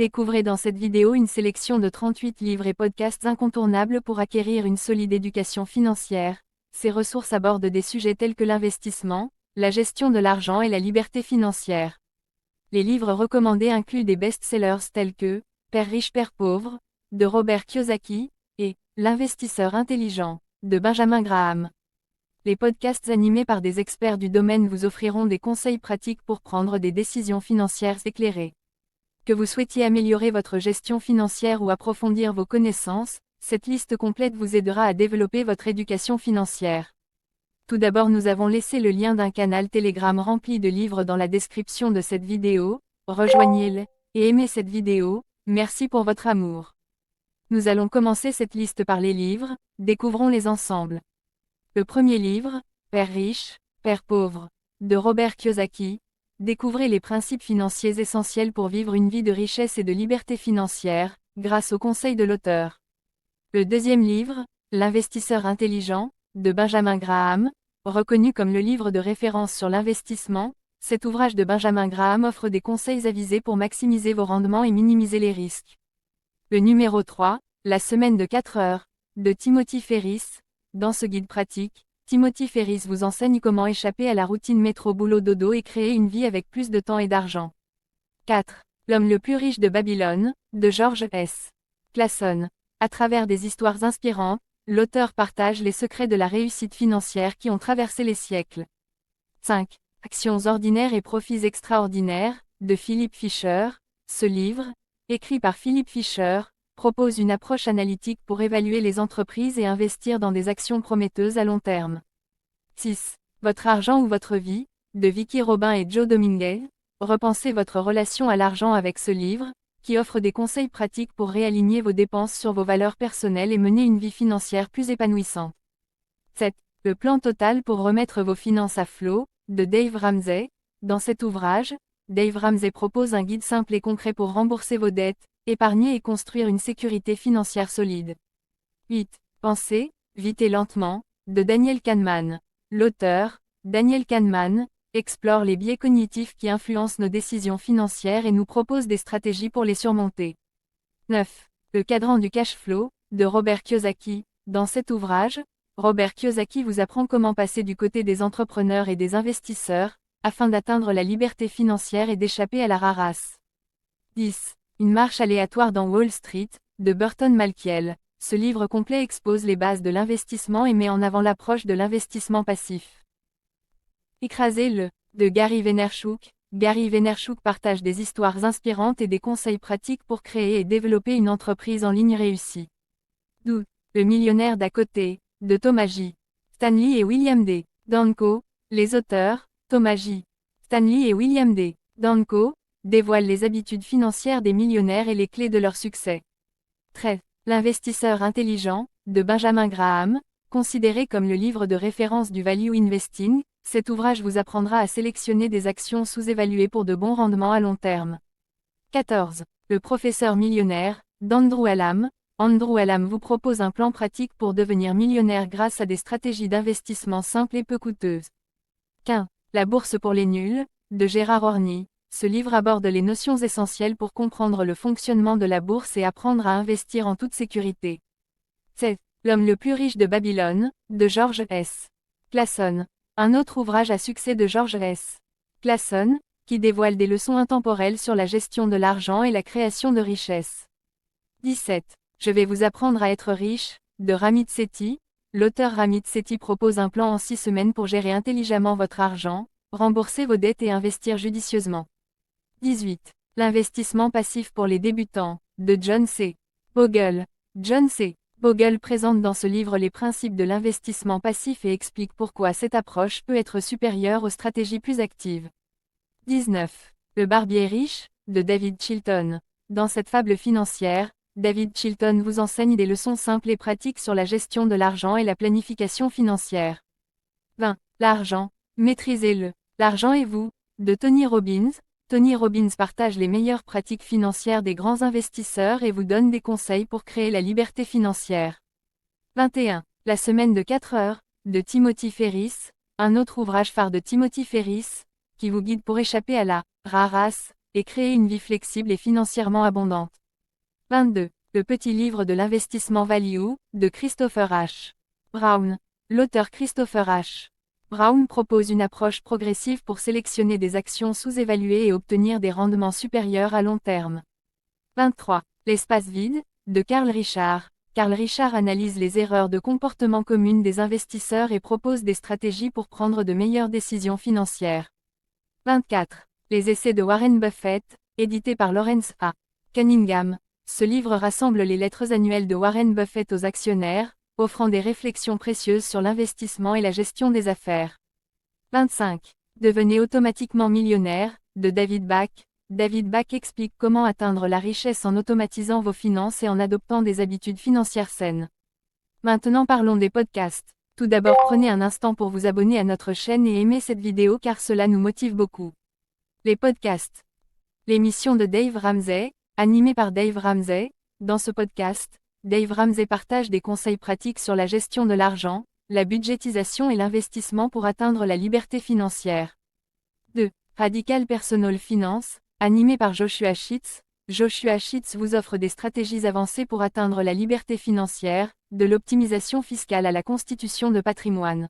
Découvrez dans cette vidéo une sélection de 38 livres et podcasts incontournables pour acquérir une solide éducation financière. Ces ressources abordent des sujets tels que l'investissement, la gestion de l'argent et la liberté financière. Les livres recommandés incluent des best-sellers tels que Père riche, Père pauvre, de Robert Kiyosaki, et L'investisseur intelligent, de Benjamin Graham. Les podcasts animés par des experts du domaine vous offriront des conseils pratiques pour prendre des décisions financières éclairées. Que vous souhaitiez améliorer votre gestion financière ou approfondir vos connaissances, cette liste complète vous aidera à développer votre éducation financière. Tout d'abord, nous avons laissé le lien d'un canal Telegram rempli de livres dans la description de cette vidéo. Rejoignez-le et aimez cette vidéo. Merci pour votre amour. Nous allons commencer cette liste par les livres, découvrons-les ensemble. Le premier livre, Père riche, Père pauvre, de Robert Kiyosaki. Découvrez les principes financiers essentiels pour vivre une vie de richesse et de liberté financière, grâce aux conseils de l'auteur. Le deuxième livre, L'investisseur intelligent, de Benjamin Graham. Reconnu comme le livre de référence sur l'investissement, cet ouvrage de Benjamin Graham offre des conseils avisés pour maximiser vos rendements et minimiser les risques. Le numéro 3, La semaine de 4 heures, de Timothy Ferriss. Dans ce guide pratique, Timothy Ferriss vous enseigne comment échapper à la routine métro-boulot-dodo et créer une vie avec plus de temps et d'argent. 4. L'homme le plus riche de Babylone, de George S. Clason. À travers des histoires inspirantes, l'auteur partage les secrets de la réussite financière qui ont traversé les siècles. 5. Actions ordinaires et profits extraordinaires, de Philip Fisher. Ce livre, écrit par Philip Fisher, propose une approche analytique pour évaluer les entreprises et investir dans des actions prometteuses à long terme. 6. Votre argent ou votre vie, de Vicki Robin et Joe Dominguez. Repensez votre relation à l'argent avec ce livre, qui offre des conseils pratiques pour réaligner vos dépenses sur vos valeurs personnelles et mener une vie financière plus épanouissante. 7. Le plan total pour remettre vos finances à flot, de Dave Ramsey. Dans cet ouvrage, Dave Ramsey propose un guide simple et concret pour rembourser vos dettes, épargner et construire une sécurité financière solide. 8. Pensez, vite et lentement, de Daniel Kahneman. L'auteur, Daniel Kahneman, explore les biais cognitifs qui influencent nos décisions financières et nous propose des stratégies pour les surmonter. 9. Le cadran du cash flow, de Robert Kiyosaki. Dans cet ouvrage, Robert Kiyosaki vous apprend comment passer du côté des entrepreneurs et des investisseurs, afin d'atteindre la liberté financière et d'échapper à la rarasse. 10. Une marche aléatoire dans Wall Street, de Burton Malkiel. Ce livre complet expose les bases de l'investissement et met en avant l'approche de l'investissement passif. Écrasez-le, de Gary Vaynerchuk. Gary Vaynerchuk partage des histoires inspirantes et des conseils pratiques pour créer et développer une entreprise en ligne réussie. 12. Le millionnaire d'à côté, de Thomas J. Stanley et William D. Danko. Les auteurs, Thomas J. Stanley et William D. Danko, dévoilent les habitudes financières des millionnaires et les clés de leur succès. 13. L'investisseur intelligent, de Benjamin Graham. Considéré comme le livre de référence du value investing, cet ouvrage vous apprendra à sélectionner des actions sous-évaluées pour de bons rendements à long terme. 14. Le professeur millionnaire, d'Andrew Allam. Andrew Allam vous propose un plan pratique pour devenir millionnaire grâce à des stratégies d'investissement simples et peu coûteuses. 15. La bourse pour les nuls, de Gérard Orny. Ce livre aborde les notions essentielles pour comprendre le fonctionnement de la bourse et apprendre à investir en toute sécurité. 16. L'homme le plus riche de Babylone, de George S. Clason. Un autre ouvrage à succès de George S. Clason, qui dévoile des leçons intemporelles sur la gestion de l'argent et la création de richesses. 17. Je vais vous apprendre à être riche, de Ramit Sethi. L'auteur Ramit Sethi propose un plan en 6 semaines pour gérer intelligemment votre argent, rembourser vos dettes et investir judicieusement. 18. L'investissement passif pour les débutants, de John C. Bogle. John C. Bogle présente dans ce livre les principes de l'investissement passif et explique pourquoi cette approche peut être supérieure aux stratégies plus actives. 19. Le barbier riche, de David Chilton. Dans cette fable financière, David Chilton vous enseigne des leçons simples et pratiques sur la gestion de l'argent et la planification financière. 20. L'argent, maîtrisez-le. L'argent et vous, de Tony Robbins. Tony Robbins partage les meilleures pratiques financières des grands investisseurs et vous donne des conseils pour créer la liberté financière. 21. La semaine de 4 heures, de Timothy Ferriss. Un autre ouvrage phare de Timothy Ferriss, qui vous guide pour échapper à la rarasse, et créer une vie flexible et financièrement abondante. 22. Le petit livre de l'investissement Value, de Christopher H. Brown. L'auteur Christopher H. Brown propose une approche progressive pour sélectionner des actions sous-évaluées et obtenir des rendements supérieurs à long terme. 23. L'espace vide, de Carl Richard. Carl Richard analyse les erreurs de comportement communes des investisseurs et propose des stratégies pour prendre de meilleures décisions financières. 24. Les essais de Warren Buffett, édité par Lawrence A. Cunningham. Ce livre rassemble les lettres annuelles de Warren Buffett aux actionnaires, offrant des réflexions précieuses sur l'investissement et la gestion des affaires. 25. Devenez automatiquement millionnaire, de David Bach. David Bach explique comment atteindre la richesse en automatisant vos finances et en adoptant des habitudes financières saines. Maintenant parlons des podcasts. Tout d'abord prenez un instant pour vous abonner à notre chaîne et aimer cette vidéo car cela nous motive beaucoup. Les podcasts. L'émission de Dave Ramsey, animée par Dave Ramsey. Dans ce podcast, Dave Ramsey partage des conseils pratiques sur la gestion de l'argent, la budgétisation et l'investissement pour atteindre la liberté financière. 2. Radical Personal Finance, animé par Joshua Sheets. Joshua Sheets vous offre des stratégies avancées pour atteindre la liberté financière, de l'optimisation fiscale à la constitution de patrimoine.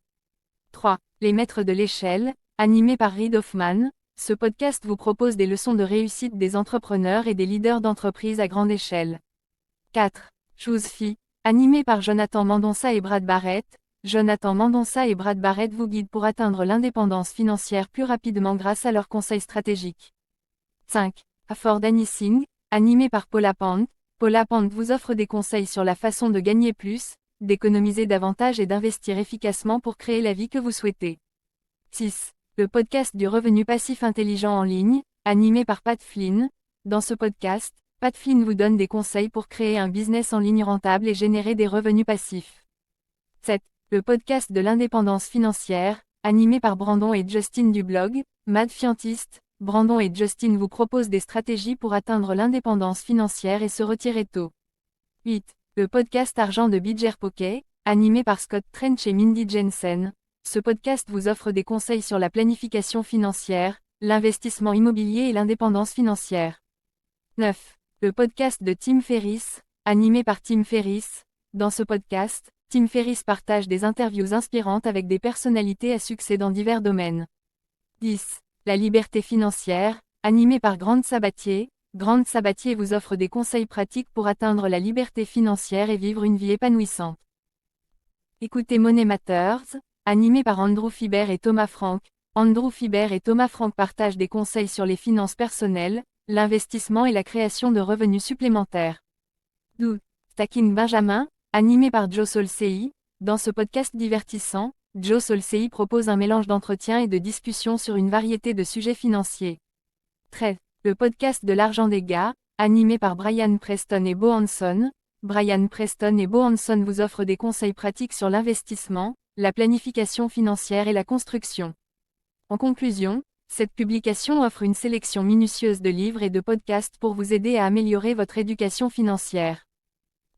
3. Les maîtres de l'échelle, animé par Reid Hoffman. Ce podcast vous propose des leçons de réussite des entrepreneurs et des leaders d'entreprises à grande échelle. 4. Choose FI, animé par Jonathan Mendonça et Brad Barrett. Jonathan Mendonça et Brad Barrett vous guident pour atteindre l'indépendance financière plus rapidement grâce à leurs conseils stratégiques. 5. Afford Anything, animé par Paula Pant. Paula Pant vous offre des conseils sur la façon de gagner plus, d'économiser davantage et d'investir efficacement pour créer la vie que vous souhaitez. 6. Le podcast du revenu passif intelligent en ligne, animé par Pat Flynn. Dans ce podcast, Pat Flynn vous donne des conseils pour créer un business en ligne rentable et générer des revenus passifs. 7. Le podcast de l'indépendance financière, animé par Brandon et Justin du blog Mad Fientist. Brandon et Justin vous proposent des stratégies pour atteindre l'indépendance financière et se retirer tôt. 8. Le podcast Argent de Bidger Pocket, animé par Scott Trench et Mindy Jensen. Ce podcast vous offre des conseils sur la planification financière, l'investissement immobilier et l'indépendance financière. 9. Le podcast de Tim Ferriss, animé par Tim Ferriss. Dans ce podcast, Tim Ferriss partage des interviews inspirantes avec des personnalités à succès dans divers domaines. 10. La liberté financière, animé par Grant Sabatier. Grant Sabatier vous offre des conseils pratiques pour atteindre la liberté financière et vivre une vie épanouissante. Écoutez Money Matters, animé par Andrew Fiber et Thomas Frank. Andrew Fiber et Thomas Frank partagent des conseils sur les finances personnelles, l'investissement et la création de revenus supplémentaires. 12. Stacking Benjamin, animé par Joe Solsey. Dans ce podcast divertissant, Joe Solsey propose un mélange d'entretiens et de discussions sur une variété de sujets financiers. 13. Le podcast de l'argent des gars, animé par Brian Preston et Bo Hanson. Brian Preston et Bo Hanson vous offrent des conseils pratiques sur l'investissement, la planification financière et la construction. En conclusion, cette publication offre une sélection minutieuse de livres et de podcasts pour vous aider à améliorer votre éducation financière.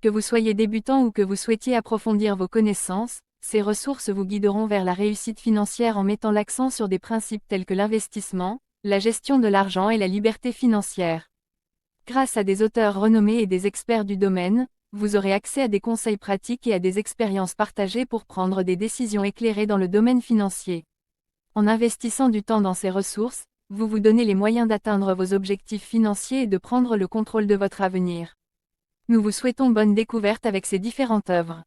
Que vous soyez débutant ou que vous souhaitiez approfondir vos connaissances, ces ressources vous guideront vers la réussite financière en mettant l'accent sur des principes tels que l'investissement, la gestion de l'argent et la liberté financière. Grâce à des auteurs renommés et des experts du domaine, vous aurez accès à des conseils pratiques et à des expériences partagées pour prendre des décisions éclairées dans le domaine financier. En investissant du temps dans ces ressources, vous vous donnez les moyens d'atteindre vos objectifs financiers et de prendre le contrôle de votre avenir. Nous vous souhaitons bonne découverte avec ces différentes œuvres.